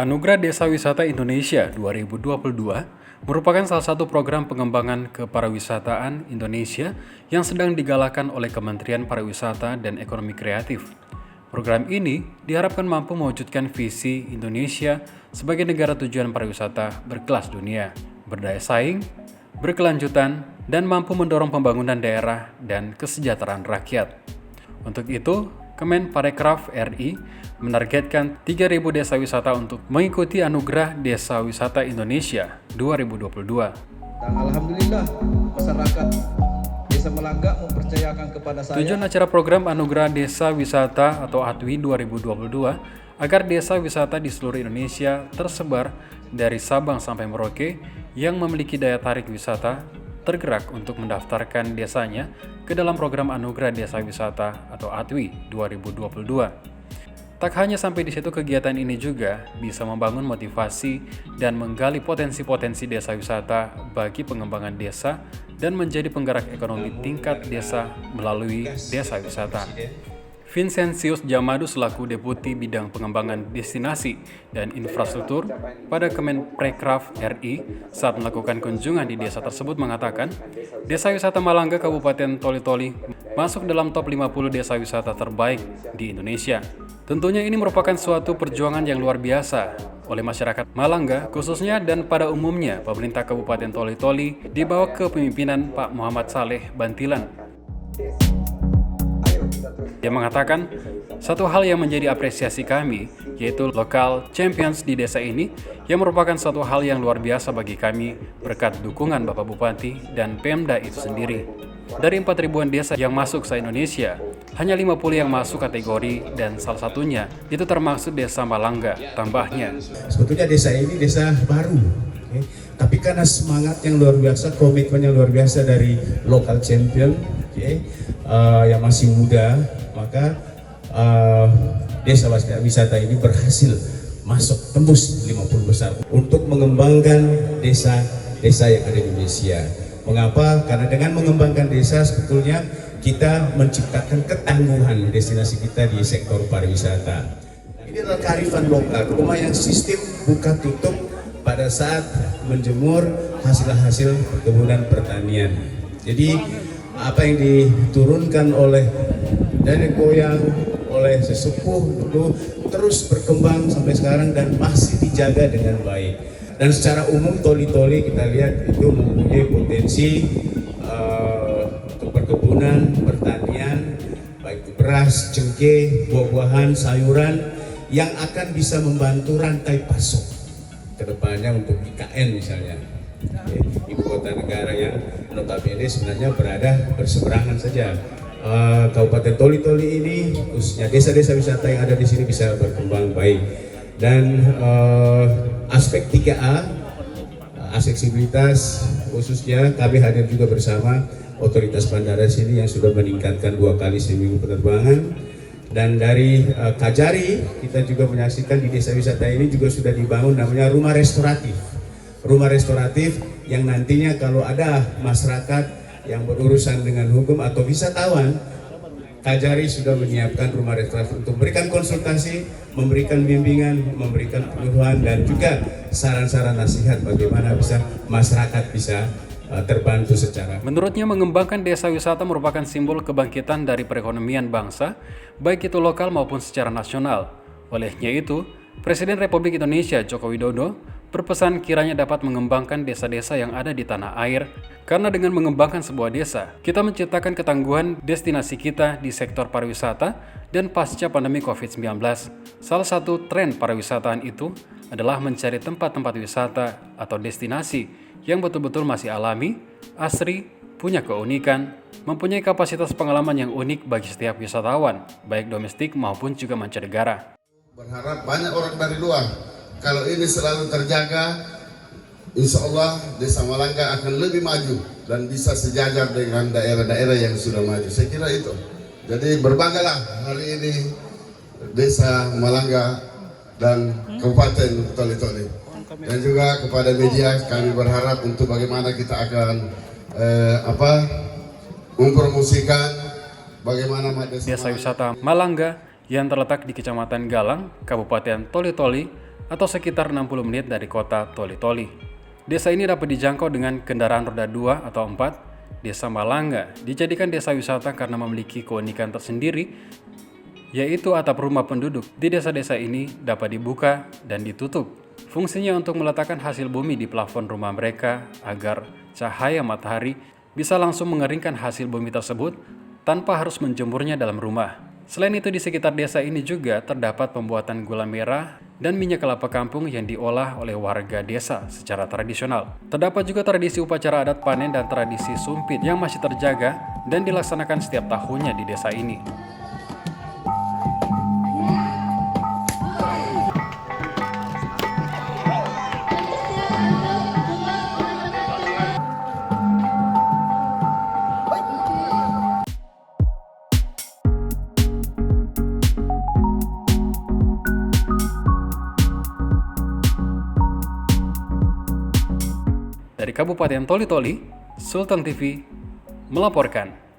Anugerah Desa Wisata Indonesia 2022 merupakan salah satu program pengembangan kepariwisataan Indonesia yang sedang digalakan oleh Kementerian Pariwisata dan Ekonomi Kreatif. Program ini diharapkan mampu mewujudkan visi Indonesia sebagai negara tujuan pariwisata berkelas dunia, berdaya saing, berkelanjutan, dan mampu mendorong pembangunan daerah dan kesejahteraan rakyat. Untuk itu, Kemenparekraf RI menargetkan 3.000 desa wisata untuk mengikuti Anugerah Desa Wisata Indonesia 2022. Dan alhamdulillah masyarakat Desa Malangga mempercayakan kepada saya. Tujuan acara program Anugerah Desa Wisata atau ADWI 2022 agar desa wisata di seluruh Indonesia tersebar dari Sabang sampai Merauke yang memiliki daya tarik wisata tergerak untuk mendaftarkan desanya ke dalam program Anugerah Desa Wisata atau ADWI 2022. Tak hanya sampai di situ, kegiatan ini juga bisa membangun motivasi dan menggali potensi-potensi desa wisata bagi pengembangan desa dan menjadi penggerak ekonomi tingkat desa melalui desa wisata. Vincentius Jamadu selaku Deputi Bidang Pengembangan Destinasi dan Infrastruktur pada Kemenparekraf RI saat melakukan kunjungan di desa tersebut mengatakan, Desa Wisata Malangga Kabupaten Toli-Toli masuk dalam top 50 desa wisata terbaik di Indonesia. Tentunya ini merupakan suatu perjuangan yang luar biasa oleh masyarakat Malangga khususnya dan pada umumnya pemerintah Kabupaten Toli-Toli di bawah kepemimpinan Pak Muhammad Saleh Bantilan. Dia mengatakan, satu hal yang menjadi apresiasi kami, yaitu lokal champions di desa ini, yang merupakan suatu hal yang luar biasa bagi kami berkat dukungan Bapak Bupati dan Pemda itu sendiri. Dari 4.000-an desa yang masuk se-Indonesia, hanya 50 yang masuk kategori dan salah satunya itu termasuk Desa Malangga, tambahnya. Sebetulnya desa ini desa baru, tapi karena semangat yang luar biasa, komitmen yang luar biasa dari lokal champion yang masih muda, maka desa wisata ini berhasil masuk tembus 50 besar untuk mengembangkan desa-desa yang ada di Indonesia. Mengapa? Karena dengan mengembangkan desa sebetulnya kita menciptakan ketangguhan destinasi kita di sektor pariwisata. Ini adalah kearifan lokal, rumah yang sistem buka tutup pada saat menjemur hasil-hasil perkebunan pertanian. Jadi apa yang diturunkan oleh nenek moyang, oleh sesepuh dulu terus berkembang sampai sekarang dan masih dijaga dengan baik. Dan secara umum Toli-Toli kita lihat itu mempunyai potensi untuk perkebunan, pertanian, baik itu beras, cengkeh, buah-buahan, sayuran yang akan bisa membantu rantai pasok ke depannya untuk IKN misalnya. Ibu kota negara yang notabene sebenarnya berada berseberangan saja. Kabupaten Toli-Toli ini khususnya desa-desa wisata yang ada di sini bisa berkembang baik. Dan aspek 3A, aksesibilitas khususnya kami hadir juga bersama otoritas bandara sini yang sudah meningkatkan 2 kali seminggu penerbangan. Dan dari Kajari kita juga menyaksikan di desa wisata ini juga sudah dibangun namanya rumah restoratif. Rumah restoratif yang nantinya kalau ada masyarakat yang berurusan dengan hukum atau wisatawan, Kajari sudah menyiapkan rumah restoratif untuk memberikan konsultasi, memberikan bimbingan, memberikan penyuluhan dan juga saran-saran nasihat bagaimana bisa masyarakat bisa terbantu secara. Menurutnya, mengembangkan desa wisata merupakan simbol kebangkitan dari perekonomian bangsa, baik itu lokal maupun secara nasional. Olehnya itu, Presiden Republik Indonesia Joko Widodo berpesan kiranya dapat mengembangkan desa-desa yang ada di tanah air, karena dengan mengembangkan sebuah desa, kita menciptakan ketangguhan destinasi kita di sektor pariwisata dan pasca pandemi COVID-19. Salah satu tren pariwisataan itu adalah mencari tempat-tempat wisata atau destinasi yang betul-betul masih alami, asri, punya keunikan, mempunyai kapasitas pengalaman yang unik bagi setiap wisatawan, baik domestik maupun juga mancanegara. Berharap banyak orang dari luar. Kalau ini selalu terjaga, insya Allah Desa Malangga akan lebih maju dan bisa sejajar dengan daerah-daerah yang sudah maju. Saya kira itu. Jadi berbanggalah hari ini Desa Malangga dan Kabupaten Toli-Toli. Dan juga kepada media kami berharap untuk bagaimana kita akan mempromosikan bagaimana Desa Wisata Malangga yang terletak di Kecamatan Galang, Kabupaten Toli-Toli, atau sekitar 60 menit dari kota Toli-Toli. Desa ini dapat dijangkau dengan kendaraan roda 2 atau 4. Desa Malangga dijadikan desa wisata karena memiliki keunikan tersendiri, yaitu atap rumah penduduk di desa-desa ini dapat dibuka dan ditutup. Fungsinya untuk meletakkan hasil bumi di plafon rumah mereka agar cahaya matahari bisa langsung mengeringkan hasil bumi tersebut tanpa harus menjemurnya dalam rumah. Selain itu, di sekitar desa ini juga terdapat pembuatan gula merah dan minyak kelapa kampung yang diolah oleh warga desa secara tradisional. Terdapat juga tradisi upacara adat panen dan tradisi sumpit yang masih terjaga dan dilaksanakan setiap tahunnya di desa ini. Dari Kabupaten Toli-Toli, Sultan TV melaporkan.